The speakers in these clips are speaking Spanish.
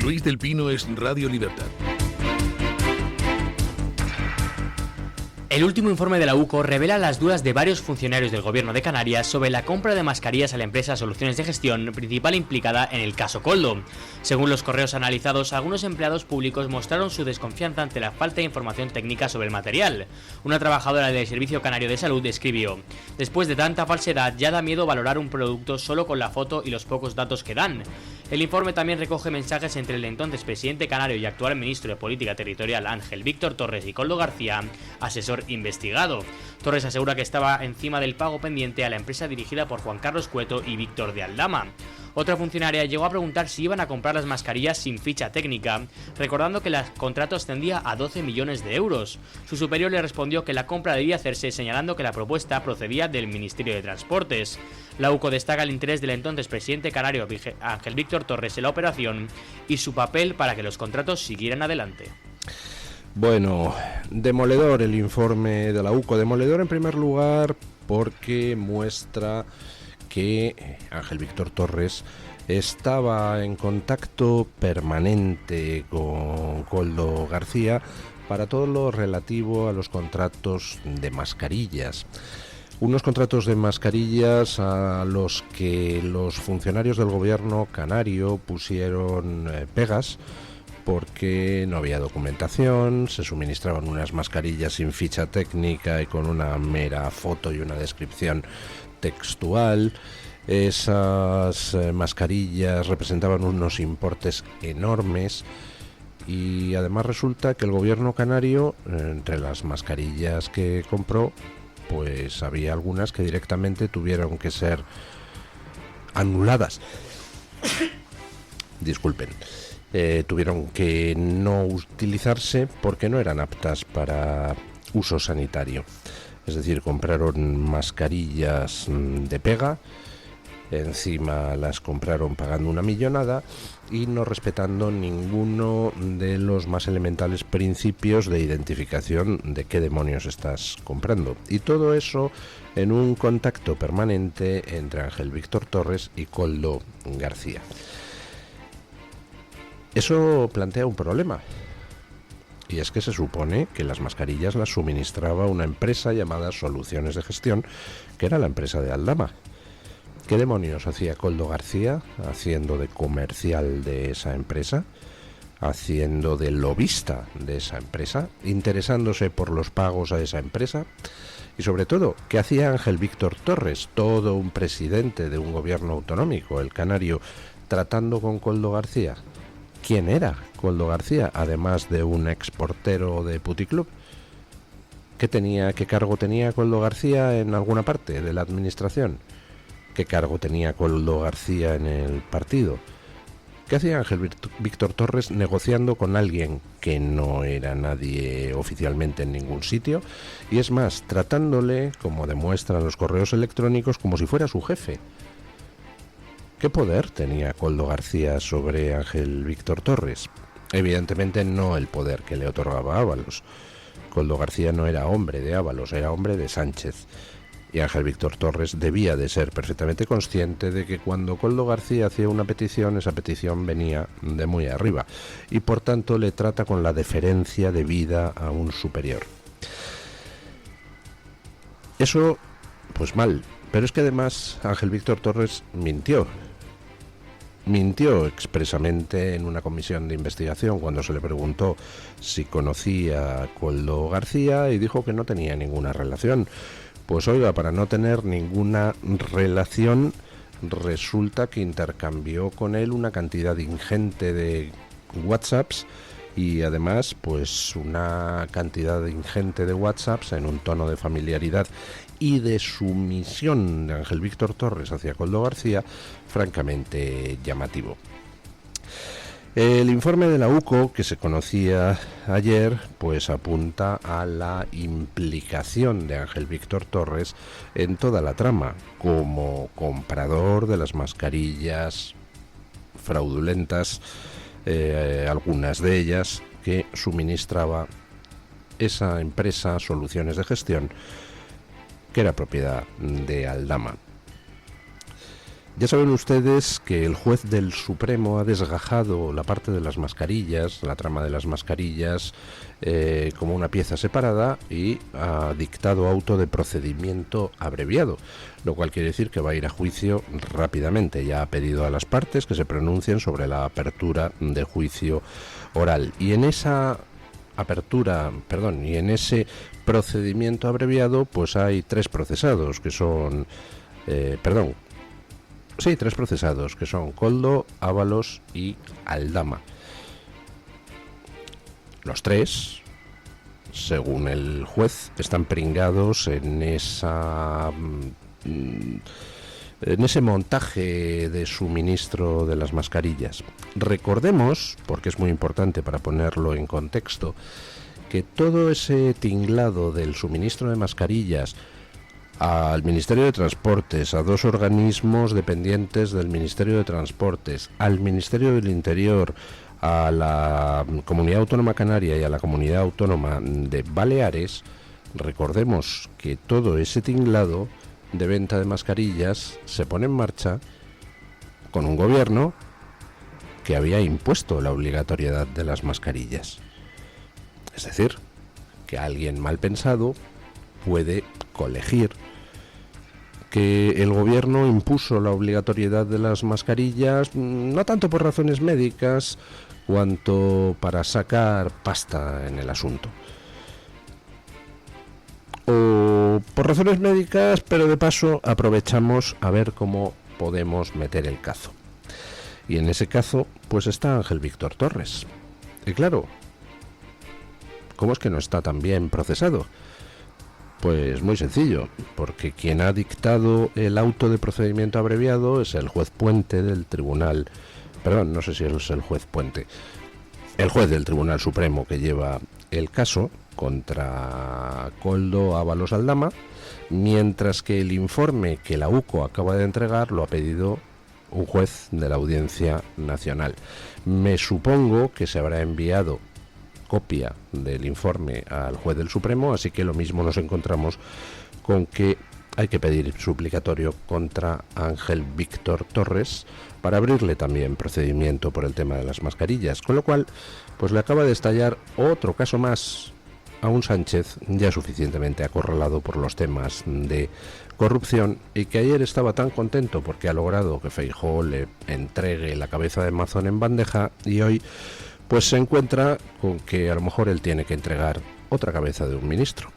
Luis del Pino es Radio Libertad. El último informe de la UCO revela las dudas de varios funcionarios del Gobierno de Canarias sobre la compra de mascarillas a la empresa Soluciones de Gestión, principal implicada en el caso Koldo. Según los correos analizados, algunos empleados públicos mostraron su desconfianza ante la falta de información técnica sobre el material. Una trabajadora del Servicio Canario de Salud escribió: "Después de tanta falsedad, ya da miedo valorar un producto solo con la foto y los pocos datos que dan". El informe también recoge mensajes entre el entonces presidente canario y actual ministro de Política Territorial Ángel Víctor Torres y Koldo García, asesor investigado. Torres asegura que estaba encima del pago pendiente a la empresa dirigida por Juan Carlos Cueto y Víctor de Aldama. Otra funcionaria llegó a preguntar si iban a comprar las mascarillas sin ficha técnica, recordando que el contrato ascendía a 12 millones de euros. Su superior le respondió que la compra debía hacerse, señalando que la propuesta procedía del Ministerio de Transportes. La UCO destaca el interés del entonces presidente canario Ángel Víctor Torres en la operación y su papel para que los contratos siguieran adelante. Bueno, demoledor el informe de la UCO. Demoledor en primer lugar porque muestra que Ángel Víctor Torres estaba en contacto permanente con Koldo García para todo lo relativo a los contratos de mascarillas. Unos contratos de mascarillas a los que los funcionarios del gobierno canario pusieron pegas porque no había documentación, se suministraban unas mascarillas sin ficha técnica y con una mera foto y una descripción textual. Esas mascarillas representaban unos importes enormes y además resulta que el gobierno canario, entre las mascarillas que compró, pues había algunas que directamente tuvieron que ser anuladas. Disculpen. Tuvieron que no utilizarse porque no eran aptas para uso sanitario. Es decir, compraron mascarillas de pega, encima las compraron pagando una millonada y no respetando ninguno de los más elementales principios de identificación de qué demonios estás comprando. Y todo eso en un contacto permanente entre Ángel Víctor Torres y Koldo García. Eso plantea un problema, y es que se supone que las mascarillas las suministraba una empresa llamada Soluciones de Gestión, que era la empresa de Aldama. ¿Qué demonios hacía Koldo García haciendo de comercial de esa empresa, haciendo de lobista de esa empresa, interesándose por los pagos a esa empresa? Y sobre todo, ¿qué hacía Ángel Víctor Torres, todo un presidente de un gobierno autonómico, el canario, tratando con Koldo García? ¿Quién era Koldo García, además de un exportero de puticlub? ¿Qué cargo tenía Koldo García en alguna parte de la administración? ¿Qué cargo tenía Koldo García en el partido? ¿Qué hacía Ángel Víctor Torres negociando con alguien que no era nadie oficialmente en ningún sitio? Y es más, tratándole, como demuestran los correos electrónicos, como si fuera su jefe. ¿Qué poder tenía Koldo García sobre Ángel Víctor Torres? Evidentemente no el poder que le otorgaba Ábalos. Koldo García no era hombre de Ábalos, era hombre de Sánchez. Y Ángel Víctor Torres debía de ser perfectamente consciente de que cuando Koldo García hacía una petición, esa petición venía de muy arriba. Y por tanto le trata con la deferencia debida a un superior. Eso, pues mal. Pero es que además Ángel Víctor Torres mintió. Mintió expresamente en una comisión de investigación cuando se le preguntó si conocía a Koldo García y dijo que no tenía ninguna relación. Pues oiga, para no tener ninguna relación, resulta que intercambió con él una cantidad ingente de WhatsApps y además pues una cantidad ingente de WhatsApps en un tono de familiaridad y de sumisión de Ángel Víctor Torres hacia Koldo García francamente llamativo. El informe de la UCO, que se conocía ayer, pues apunta a la implicación de Ángel Víctor Torres en toda la trama, como comprador de las mascarillas fraudulentas, algunas de ellas que suministraba esa empresa Soluciones de Gestión, que era propiedad de Aldama. Ya saben ustedes que el juez del Supremo ha desgajado la parte de las mascarillas, la trama de las mascarillas, como una pieza separada, y ha dictado auto de procedimiento abreviado, lo cual quiere decir que va a ir a juicio rápidamente. Ya ha pedido a las partes que se pronuncien sobre la apertura de juicio oral. Y en esa y en ese procedimiento abreviado, pues hay tres procesados, que son... tres procesados, que son Koldo, Ábalos y Aldama. Los tres, según el juez, están pringados en ese montaje de suministro de las mascarillas. Recordemos, porque es muy importante para ponerlo en contexto, que todo ese tinglado del suministro de mascarillas al Ministerio de Transportes, a dos organismos dependientes del Ministerio de Transportes, al Ministerio del Interior, a la Comunidad Autónoma Canaria y a la Comunidad Autónoma de Baleares, recordemos que todo ese tinglado de venta de mascarillas se pone en marcha con un gobierno que había impuesto la obligatoriedad de las mascarillas. Es decir, que alguien mal pensado puede colegir que el gobierno impuso la obligatoriedad de las mascarillas no tanto por razones médicas cuanto para sacar pasta en el asunto. O por razones médicas, pero de paso aprovechamos a ver cómo podemos meter el cazo. Y en ese cazo pues está Ángel Víctor Torres. Y claro, ¿cómo es que no está tan bien procesado? Pues muy sencillo, porque quien ha dictado el auto de procedimiento abreviado es el juez Puente del Tribunal... Perdón, no sé si es el juez Puente. El juez del Tribunal Supremo que lleva el caso contra Koldo, Ábalos, Aldama, mientras que el informe que la UCO acaba de entregar lo ha pedido un juez de la Audiencia Nacional. Me supongo que se habrá enviado copia del informe al juez del Supremo, así que lo mismo nos encontramos con que hay que pedir suplicatorio contra Ángel Víctor Torres para abrirle también procedimiento por el tema de las mascarillas, con lo cual pues le acaba de estallar otro caso más a un Sánchez ya suficientemente acorralado por los temas de corrupción y que ayer estaba tan contento porque ha logrado que Feijóo le entregue la cabeza de Mazón en bandeja, y hoy pues se encuentra con que a lo mejor él tiene que entregar otra cabeza de un ministro.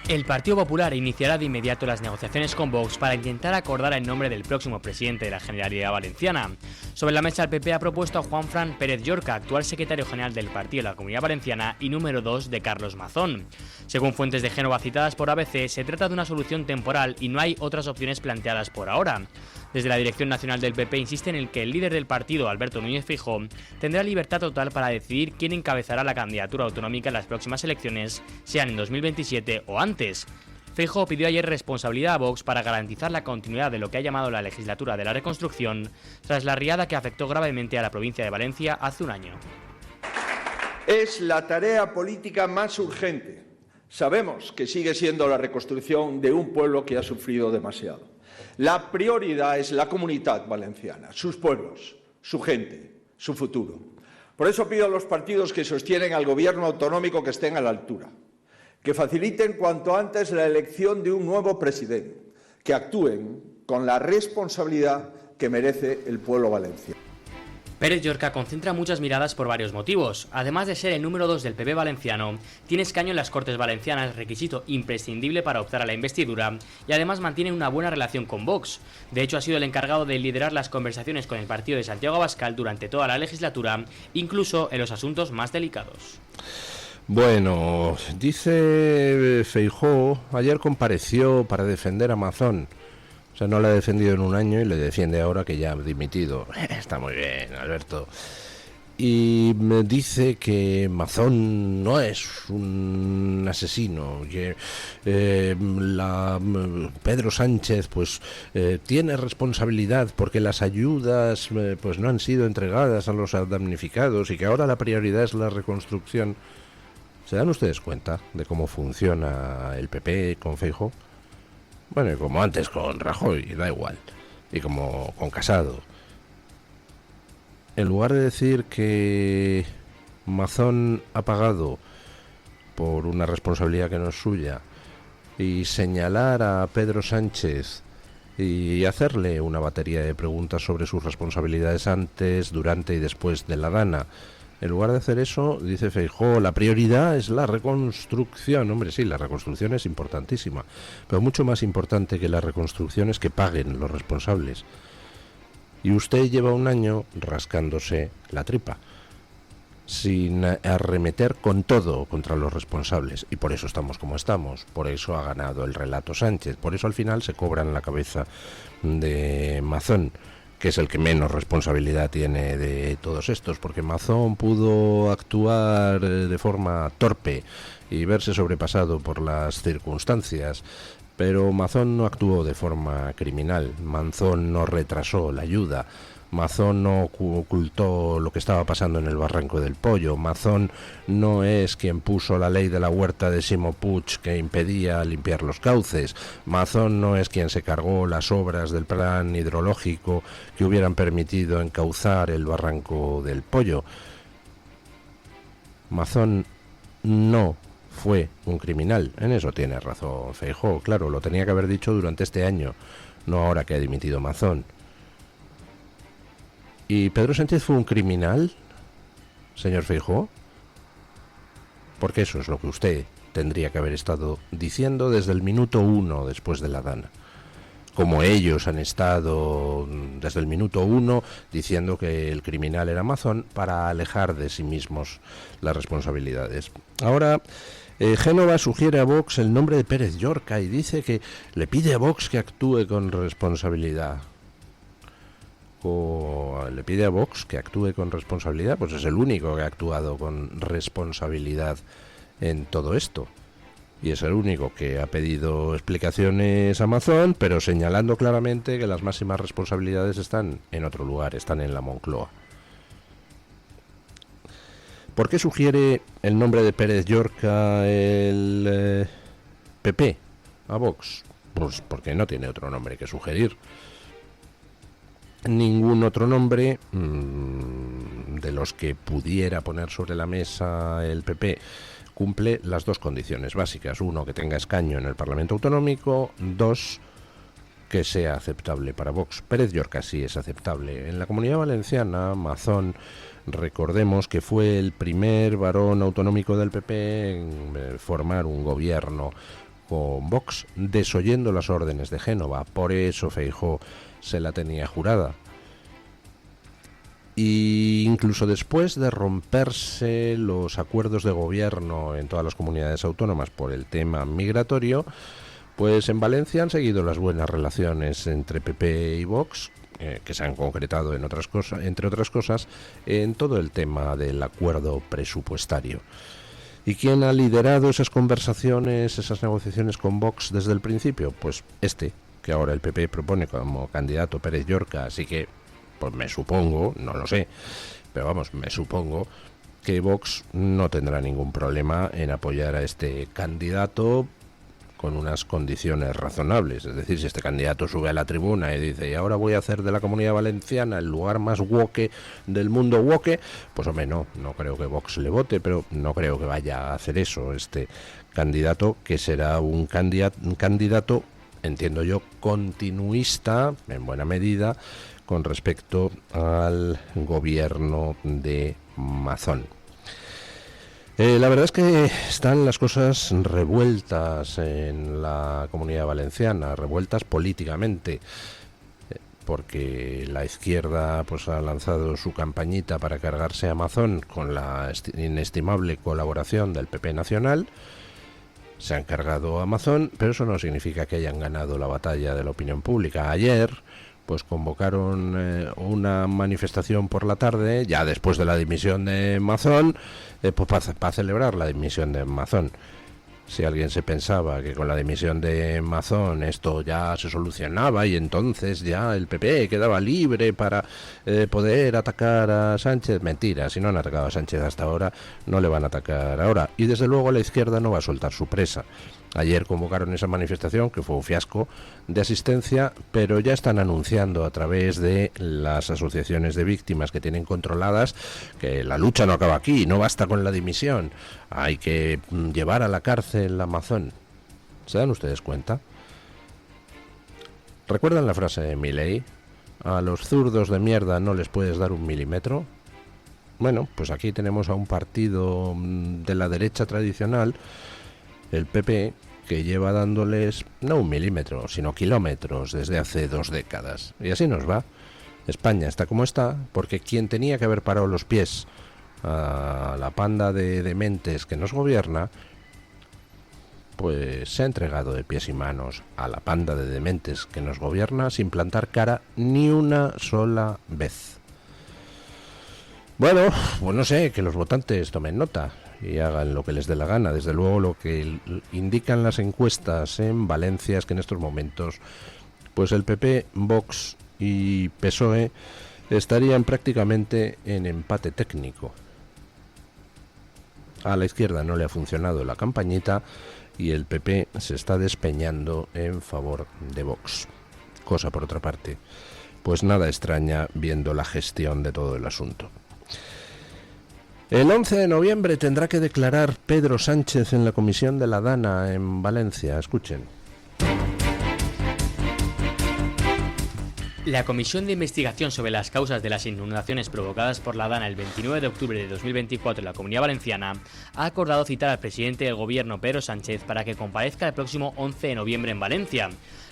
El Partido Popular iniciará de inmediato las negociaciones con Vox para intentar acordar el nombre del próximo presidente de la Generalidad Valenciana. Sobre la mesa, el PP ha propuesto a Juanfran Pérez Llorca, actual secretario general del Partido de la Comunidad Valenciana y número 2 de Carlos Mazón. Según fuentes de Génova citadas por ABC, se trata de una solución temporal y no hay otras opciones planteadas por ahora. Desde la dirección nacional del PP insisten en que el líder del partido, Alberto Núñez Feijóo, tendrá libertad total para decidir quién encabezará la candidatura autonómica en las próximas elecciones, sean en 2027 o antes. Feijóo pidió ayer responsabilidad a Vox para garantizar la continuidad de lo que ha llamado la legislatura de la reconstrucción, tras la riada que afectó gravemente a la provincia de Valencia hace un año. Es la tarea política más urgente. Sabemos que sigue siendo la reconstrucción de un pueblo que ha sufrido demasiado. La prioridad es la Comunitat Valenciana, sus pueblos, su gente, su futuro. Por eso pido a los partidos que sostienen al gobierno autonómico que estén a la altura, que faciliten cuanto antes la elección de un nuevo presidente, que actúen con la responsabilidad que merece el pueblo valenciano. Pérez Llorca concentra muchas miradas por varios motivos. Además de ser el número 2 del PP valenciano, tiene escaño en las Cortes Valencianas, requisito imprescindible para optar a la investidura, y además mantiene una buena relación con Vox. De hecho, ha sido el encargado de liderar las conversaciones con el partido de Santiago Abascal durante toda la legislatura, incluso en los asuntos más delicados. Bueno, dice Feijóo, ayer compareció para defender a Mazón. O sea, no le ha defendido en un año y le defiende ahora que ya ha dimitido. Está muy bien, Alberto. Y me dice que Mazón no es un asesino, que Pedro Sánchez pues tiene responsabilidad porque las ayudas pues no han sido entregadas a los damnificados y que ahora la prioridad es la reconstrucción. ¿Se dan ustedes cuenta de cómo funciona el PP con Feijóo? Bueno, y como antes con Rajoy, da igual. Y como con Casado. En lugar de decir que Mazón ha pagado por una responsabilidad que no es suya y señalar a Pedro Sánchez y hacerle una batería de preguntas sobre sus responsabilidades antes, durante y después de la Dana, en lugar de hacer eso, dice Feijóo, la prioridad es la reconstrucción. Hombre, sí, la reconstrucción es importantísima, pero mucho más importante que la reconstrucción es que paguen los responsables. Y usted lleva un año rascándose la tripa, sin arremeter con todo contra los responsables. Y por eso estamos como estamos, por eso ha ganado el relato Sánchez, por eso al final se cobran la cabeza de Mazón, que es el que menos responsabilidad tiene de todos estos, porque Mazón pudo actuar de forma torpe y verse sobrepasado por las circunstancias, pero Mazón no actuó de forma criminal, Mazón no retrasó la ayuda, Mazón no ocultó lo que estaba pasando en el Barranco del Pollo, Mazón no es quien puso la ley de la huerta de Ximo Puig que impedía limpiar los cauces, Mazón no es quien se cargó las obras del plan hidrológico que hubieran permitido encauzar el Barranco del Pollo. Mazón no fue un criminal, en eso tiene razón Feijóo, claro, lo tenía que haber dicho durante este año, no ahora que ha dimitido Mazón. ¿Y Pedro Sánchez fue un criminal, señor Feijóo? Porque eso es lo que usted tendría que haber estado diciendo desde el minuto 1 después de la Dana. Como ellos han estado desde el minuto 1 diciendo que el criminal era Mazón para alejar de sí mismos las responsabilidades. Ahora, Génova sugiere a Vox el nombre de Pérez Llorca y dice que le pide a Vox que actúe con responsabilidad. Le pide a Vox que actúe con responsabilidad, pues es el único que ha actuado con responsabilidad en todo esto. Y es el único que ha pedido explicaciones a Mazón, pero señalando claramente que las máximas responsabilidades están en otro lugar, están en la Moncloa. ¿Por qué sugiere el nombre de Pérez Llorca el PP a Vox? Pues porque no tiene otro nombre que sugerir. Ningún otro nombre de los que pudiera poner sobre la mesa el PP cumple las dos condiciones básicas. Uno, que tenga escaño en el Parlamento Autonómico. Dos, que sea aceptable para Vox. Pérez Llorca sí es aceptable. En la Comunidad Valenciana, Mazón, recordemos que fue el primer varón autonómico del PP en formar un gobierno con Vox, desoyendo las órdenes de Génova. Por eso Feijóo se la tenía jurada. Y incluso después de romperse los acuerdos de gobierno en todas las comunidades autónomas por el tema migratorio, pues en Valencia han seguido las buenas relaciones entre PP y Vox, que se han concretado en otras cosas, entre otras cosas, en todo el tema del acuerdo presupuestario. ¿Y quién ha liderado esas conversaciones, esas negociaciones con Vox desde el principio? Pues que ahora el PP propone como candidato Pérez Llorca, así que, pues me supongo, no lo sé, pero vamos, me supongo que Vox no tendrá ningún problema en apoyar a este candidato con unas condiciones razonables. Es decir, si este candidato sube a la tribuna y dice, y ahora voy a hacer de la Comunidad Valenciana el lugar más woke del mundo woke, pues hombre, no creo que Vox le vote, pero no creo que vaya a hacer eso este candidato, que será un candidato, entiendo yo, continuista, en buena medida, con respecto al gobierno de Mazón. La verdad es que están las cosas revueltas en la Comunidad Valenciana, revueltas políticamente, porque la izquierda pues ha lanzado su campañita para cargarse a Mazón con la inestimable colaboración del PP nacional. Se han cargado a Mazón, pero eso no significa que hayan ganado la batalla de la opinión pública. Ayer pues convocaron una manifestación por la tarde, ya después de la dimisión de Mazón, pues para celebrar la dimisión de Mazón. Si alguien se pensaba que con la dimisión de Mazón esto ya se solucionaba y entonces ya el PP quedaba libre para poder atacar a Sánchez, mentira. Si no han atacado a Sánchez hasta ahora, no le van a atacar ahora. Y desde luego la izquierda no va a soltar su presa. Ayer convocaron esa manifestación, que fue un fiasco de asistencia, pero ya están anunciando a través de las asociaciones de víctimas que tienen controladas que la lucha no acaba aquí, no basta con la dimisión, hay que llevar a la cárcel a Mazón. ¿Se dan ustedes cuenta? ¿Recuerdan la frase de Milei? ¿A los zurdos de mierda no les puedes dar un milímetro? Bueno, pues aquí tenemos a un partido de la derecha tradicional, el PP, que lleva dándoles no un milímetro, sino kilómetros desde hace 2 décadas. Y así nos va. España está como está, porque quien tenía que haber parado los pies a la panda de dementes que nos gobierna, pues se ha entregado de pies y manos a la panda de dementes que nos gobierna sin plantar cara ni una sola vez. Bueno, pues no sé, que los votantes tomen nota y hagan lo que les dé la gana. Desde luego lo que indican las encuestas en Valencia es que en estos momentos pues el PP, Vox y PSOE estarían prácticamente en empate técnico. A la izquierda no le ha funcionado la campañita y el PP se está despeñando en favor de Vox. Cosa por otra parte, pues nada extraña viendo la gestión de todo el asunto. El 11 de noviembre tendrá que declarar Pedro Sánchez en la comisión de la Dana en Valencia. Escuchen. La Comisión de Investigación sobre las causas de las inundaciones provocadas por la Dana el 29 de octubre de 2024 en la Comunidad Valenciana ha acordado citar al presidente del Gobierno, Pedro Sánchez, para que comparezca el próximo 11 de noviembre en Valencia.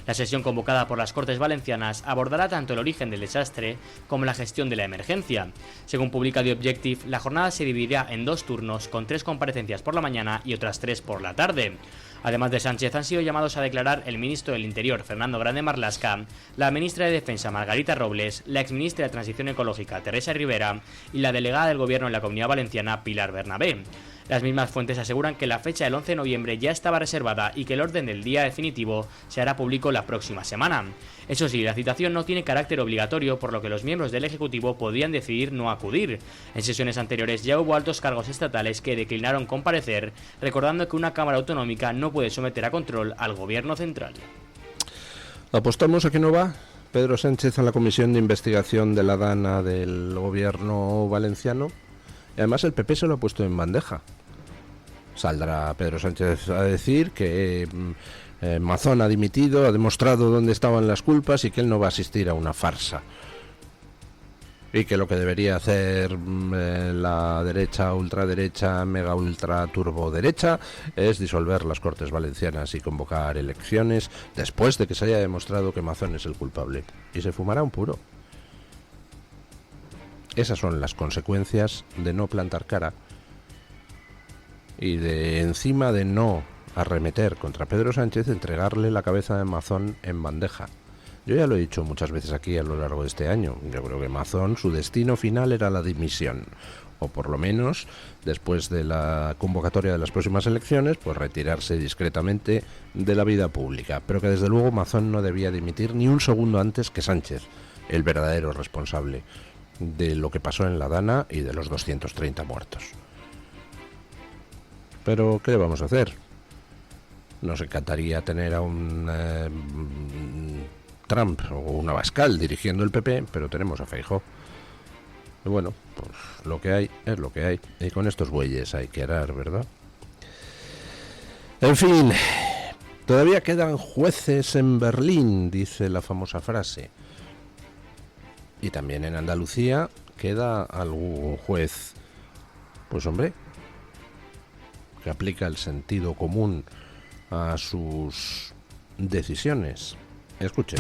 La sesión convocada por las Cortes Valencianas abordará tanto el origen del desastre como la gestión de la emergencia. Según publica The Objective, la jornada se dividirá en 2 turnos, con 3 comparecencias por la mañana y otras 3 por la tarde. Además de Sánchez, han sido llamados a declarar el ministro del Interior, Fernando Grande Marlaska, la ministra de Defensa, Margarita Robles, la exministra de Transición Ecológica, Teresa Rivera, y la delegada del Gobierno en la Comunidad Valenciana, Pilar Bernabé. Las mismas fuentes aseguran que la fecha del 11 de noviembre ya estaba reservada y que el orden del día definitivo se hará público la próxima semana. Eso sí, la citación no tiene carácter obligatorio, por lo que los miembros del Ejecutivo podrían decidir no acudir. En sesiones anteriores ya hubo altos cargos estatales que declinaron comparecer, recordando que una Cámara Autonómica no puede someter a control al Gobierno central. ¿Apostamos a que no va Pedro Sánchez a la comisión de investigación de la Dana del Gobierno valenciano? Y además el PP se lo ha puesto en bandeja. Saldrá Pedro Sánchez a decir que Mazón ha dimitido, ha demostrado dónde estaban las culpas y que él no va a asistir a una farsa. Y que lo que debería hacer la derecha, ultraderecha, mega ultra turbo derecha es disolver las Cortes Valencianas y convocar elecciones después de que se haya demostrado que Mazón es el culpable. Y se fumará un puro. Esas son las consecuencias de no plantar cara y de, encima de no arremeter contra Pedro Sánchez, entregarle la cabeza de Mazón en bandeja. Yo ya lo he dicho muchas veces aquí a lo largo de este año. Yo creo que Mazón, su destino final era la dimisión, o por lo menos, después de la convocatoria de las próximas elecciones, pues retirarse discretamente de la vida pública. Pero que desde luego Mazón no debía dimitir ni un segundo antes que Sánchez, el verdadero responsable de lo que pasó en la Dana y de los 230 muertos. Pero ¿qué le vamos a hacer? Nos encantaría tener a un Trump o un Abascal dirigiendo el PP, pero tenemos a Feijóo. Y bueno, pues lo que hay es lo que hay. Y con estos bueyes hay que arar, ¿verdad? En fin, todavía quedan jueces en Berlín, dice la famosa frase. Y también en Andalucía queda algún juez, pues hombre, que aplica el sentido común a sus decisiones. Escuchen.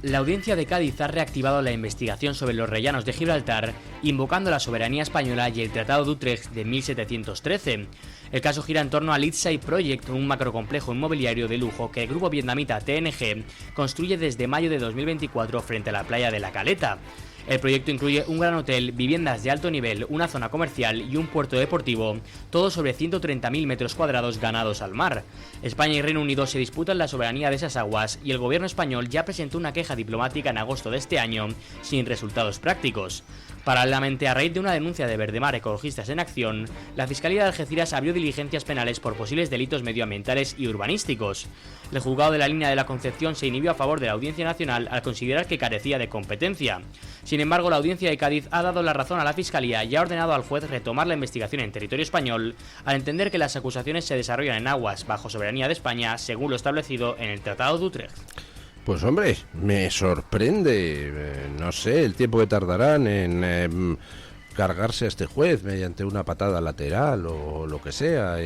La audiencia de Cádiz ha reactivado la investigación sobre los rellanos de Gibraltar, invocando la soberanía española y el Tratado de Utrecht de 1713. El caso gira en torno al Eastside Project, un macrocomplejo inmobiliario de lujo que el grupo vietnamita TNG construye desde mayo de 2024 frente a la playa de La Caleta. El proyecto incluye un gran hotel, viviendas de alto nivel, una zona comercial y un puerto deportivo, todo sobre 130.000 metros cuadrados ganados al mar. España y Reino Unido se disputan la soberanía de esas aguas y el gobierno español ya presentó una queja diplomática en agosto de este año, sin resultados prácticos. Paralelamente, a raíz de una denuncia de Verdemar Ecologistas en Acción, la Fiscalía de Algeciras abrió diligencias penales por posibles delitos medioambientales y urbanísticos. El juzgado de la línea de la Concepción se inhibió a favor de la Audiencia Nacional al considerar que carecía de competencia. Sin embargo, la Audiencia de Cádiz ha dado la razón a la Fiscalía y ha ordenado al juez retomar la investigación en territorio español, al entender que las acusaciones se desarrollan en aguas bajo soberanía de España, según lo establecido en el Tratado de Utrecht. Pues hombre, me sorprende, no sé, el tiempo que tardarán en cargarse a este juez mediante una patada lateral o lo que sea,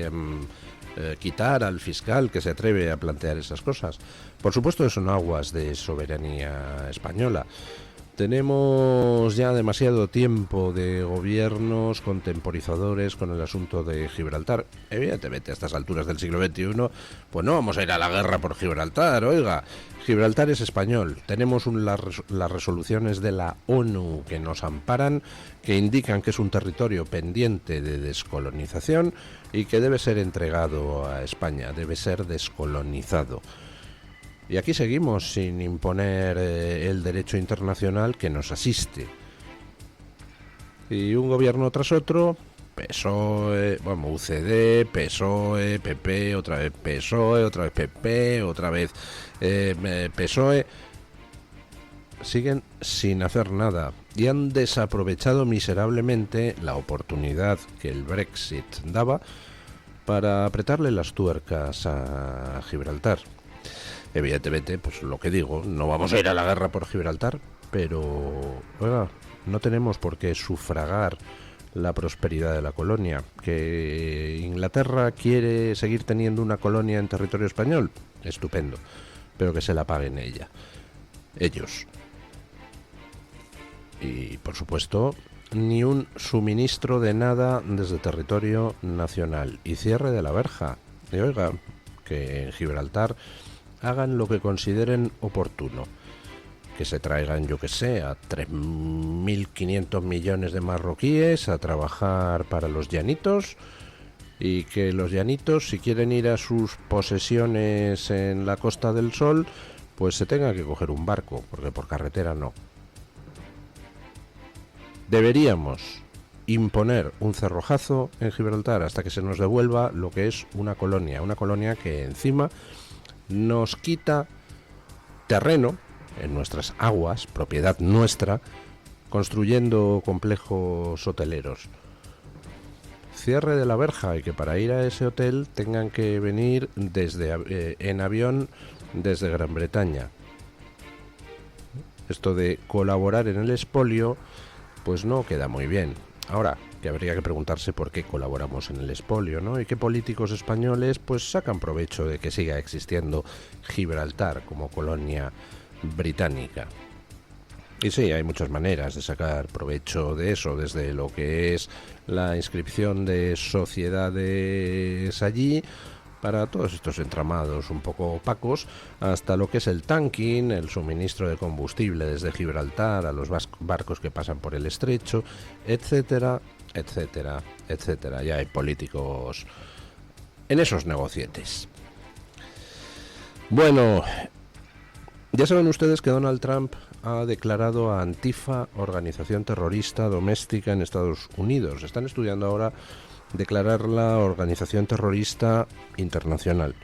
quitar al fiscal que se atreve a plantear esas cosas. Por supuesto que son aguas de soberanía española. Tenemos ya demasiado tiempo de gobiernos contemporizadores con el asunto de Gibraltar. Evidentemente, a estas alturas del siglo XXI, pues no vamos a ir a la guerra por Gibraltar, oiga. Gibraltar es español. Tenemos las resoluciones de la ONU que nos amparan, que indican que es un territorio pendiente de descolonización y que debe ser entregado a España, debe ser descolonizado. Y aquí seguimos sin imponer el derecho internacional que nos asiste. Y un gobierno tras otro, PSOE, bueno, UCD, PSOE, PP, otra vez PSOE, otra vez PP, otra vez PSOE, siguen sin hacer nada y han desaprovechado miserablemente la oportunidad que el Brexit daba para apretarle las tuercas a Gibraltar. Evidentemente, pues lo que digo, no vamos a ir a la guerra por Gibraltar, pero oiga, no tenemos por qué sufragar la prosperidad de la colonia. ¿Que Inglaterra quiere seguir teniendo una colonia en territorio español? Estupendo, pero que se la paguen ellos. Y por supuesto, ni un suministro de nada desde territorio nacional. Y cierre de la verja. Y oiga, que en Gibraltar hagan lo que consideren oportuno. Que se traigan, yo que sé, a 3.500 millones de marroquíes a trabajar para los llanitos, y que los llanitos, si quieren ir a sus posesiones en la Costa del Sol, pues se tengan que coger un barco, porque por carretera no. Deberíamos imponer un cerrojazo en Gibraltar hasta que se nos devuelva lo que es una colonia que encima nos quita terreno en nuestras aguas, propiedad nuestra, construyendo complejos hoteleros. Cierre de la verja, y que para ir a ese hotel tengan que venir en avión desde Gran Bretaña. Esto de colaborar en el expolio, pues no queda muy bien. Ahora, que habría que preguntarse por qué colaboramos en el expolio, ¿no? Y qué políticos españoles pues sacan provecho de que siga existiendo Gibraltar como colonia británica. Y sí, hay muchas maneras de sacar provecho de eso, desde lo que es la inscripción de sociedades allí, para todos estos entramados un poco opacos, hasta lo que es el tanking, el suministro de combustible desde Gibraltar a los barcos que pasan por el estrecho, etcétera, etcétera, etcétera. Ya hay políticos en esos negocietes. Bueno, ya saben ustedes que Donald Trump ha declarado a Antifa organización terrorista doméstica en Estados Unidos. Están estudiando ahora declararla organización terrorista internacional.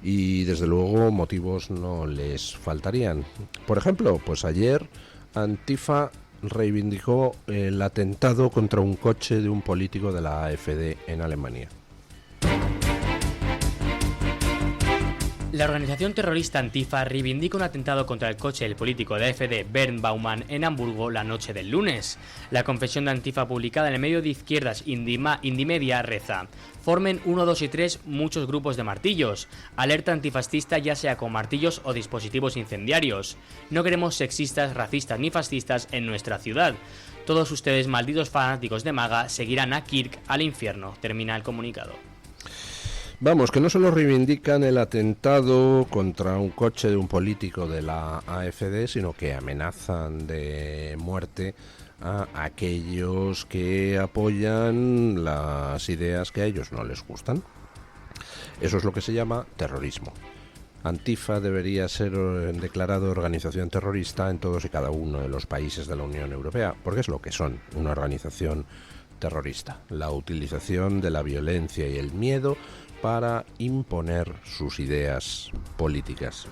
Y desde luego motivos no les faltarían. Por ejemplo, pues ayer Antifa reivindicó el atentado contra un coche de un político de la AfD en Alemania. La organización terrorista Antifa reivindica un atentado contra el coche del político de AfD Bernd Baumann en Hamburgo la noche del lunes. La confesión de Antifa publicada en el medio de izquierdas Indymedia reza: formen 1, 2 y 3 muchos grupos de martillos. Alerta antifascista, ya sea con martillos o dispositivos incendiarios. No queremos sexistas, racistas ni fascistas en nuestra ciudad. Todos ustedes, malditos fanáticos de MAGA, seguirán a Kirk al infierno. Termina el comunicado. Vamos, que no solo reivindican el atentado contra un coche de un político de la AfD, sino que amenazan de muerte a aquellos que apoyan las ideas que a ellos no les gustan. Eso es lo que se llama terrorismo. Antifa debería ser declarado organización terrorista en todos y cada uno de los países de la Unión Europea, porque es lo que son, una organización terrorista. La utilización de la violencia y el miedo para imponer sus ideas políticas.